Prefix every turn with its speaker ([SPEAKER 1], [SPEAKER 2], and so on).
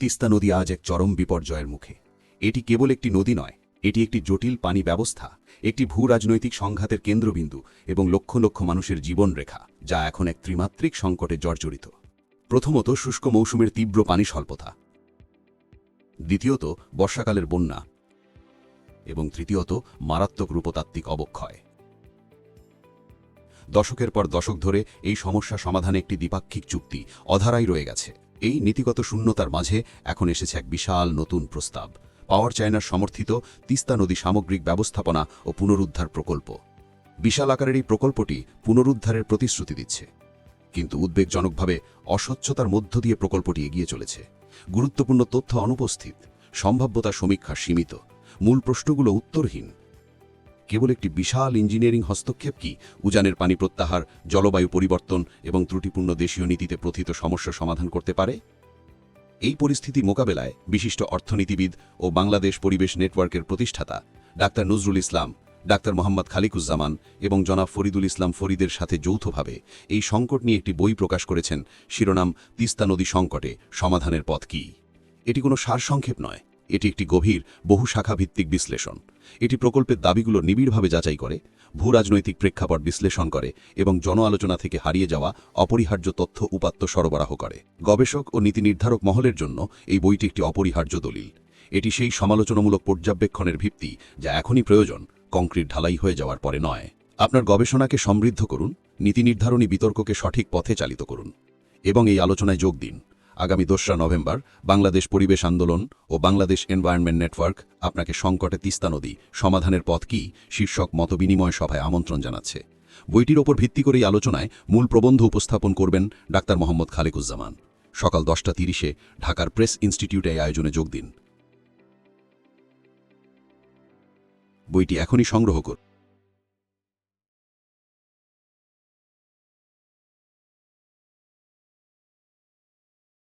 [SPEAKER 1] তিস্তা নদী আজ এক চরম বিপর্যয়ের মুখে। এটি কেবল একটি নদী নয়, এটি একটি জটিল পানি ব্যবস্থা, একটি ভূরাজনৈতিক সংঘাতের কেন্দ্রবিন্দু এবং লক্ষ লক্ষ মানুষের জীবনরেখা, যা এখন এক ত্রিমাত্রিক সংকটে জর্জরিত। প্রথমত, শুষ্ক মৌসুমের তীব্র পানি স্বল্পতা। দ্বিতীয়ত, বর্ষাকালের বন্যা। এবং তৃতীয়ত, মারাত্মক রূপতাত্ত্বিক অবক্ষয়। দশকের পর দশক ধরে এই সমস্যা সমাধানে একটি দ্বিপাক্ষিক চুক্তি অধারাই রয়ে গেছে। এই নীতিগত শূন্যতার মাঝে এখন এসেছে এক বিশাল নতুন প্রস্তাব, পাওয়ার চায়নার সমর্থিত তিস্তা নদী সামগ্রিক ব্যবস্থাপনা ও পুনরুদ্ধার প্রকল্প। বিশাল আকারের এই প্রকল্পটি পুনরুদ্ধারের প্রতিশ্রুতি দিচ্ছে, কিন্তু উদ্বেগজনকভাবে অস্বচ্ছতার মধ্য দিয়ে প্রকল্পটি এগিয়ে চলেছে। গুরুত্বপূর্ণ তথ্য অনুপস্থিত, সম্ভাব্যতা সমীক্ষা সীমিত, মূল প্রশ্নগুলো উত্তরহীন। কেবল একটি বিশাল ইঞ্জিনিয়ারিং হস্তক্ষেপ কি উজানের পানি প্রত্যাহার, জলবায়ু পরিবর্তন এবং ত্রুটিপূর্ণ দেশীয় নীতিতে প্রথিত সমস্যা সমাধান করতে পারে? এই পরিস্থিতি মোকাবেলায় বিশিষ্ট অর্থনীতিবিদ ও বাংলাদেশ পরিবেশ নেটওয়ার্কের প্রতিষ্ঠাতা ডাক্তার নজরুল ইসলাম, ডাক্তার মোহাম্মদ খালিকুজ্জামান এবং জনাব ফরিদুল ইসলাম ফরিদের সাথে যৌথভাবে এই সংকট নিয়ে একটি বই প্রকাশ করেছেন, শিরোনাম তিস্তা নদী সংকটে সমাধানের পথ কী। এটি কোনো সারসংক্ষেপ নয়, এটি একটি গভীর বহু শাখাভিত্তিক বিশ্লেষণ। এটি প্রকল্পের দাবিগুলো নিবিড়ভাবে যাচাই করে, ভূরাজনৈতিক প্রেক্ষাপট বিশ্লেষণ করে এবং জন আলোচনা থেকে হারিয়ে যাওয়া অপরিহার্য তথ্য উপাত্ত সরবরাহ করে। গবেষক ও নীতি নির্ধারক মহলের জন্য এই বইটি একটি অপরিহার্য দলিল। এটি সেই সমালোচনামূলক পর্যবেক্ষণের ভিত্তি যা এখনই প্রয়োজন, কংক্রিট ঢালাই হয়ে যাওয়ার পরে নয়। আপনার গবেষণাকে সমৃদ্ধ করুন, নীতি নির্ধারণী বিতর্ককে সঠিক পথে চালিত করুন এবং এই আলোচনায় যোগ দিন। আগামী ২রা নভেম্বর বাংলাদেশ পরিবেশ আন্দোলন ও বাংলাদেশ এনভায়রনমেন্ট নেটওয়ার্ক আপনাকে সংকটে তিস্তা নদী সমাধানের পথ কী শীর্ষক মতবিনিময় সভায় আমন্ত্রণ জানাচ্ছে। বইটির ওপর ভিত্তি করে এই আলোচনায় মূল প্রবন্ধ উপস্থাপন করবেন ডাক্তার মোহাম্মদ খালিকুজ্জামান। সকাল 10:30 ঢাকার প্রেস ইনস্টিটিউটে এই আয়োজনে যোগ দিন। বইটি এখনই সংগ্রহ করুন।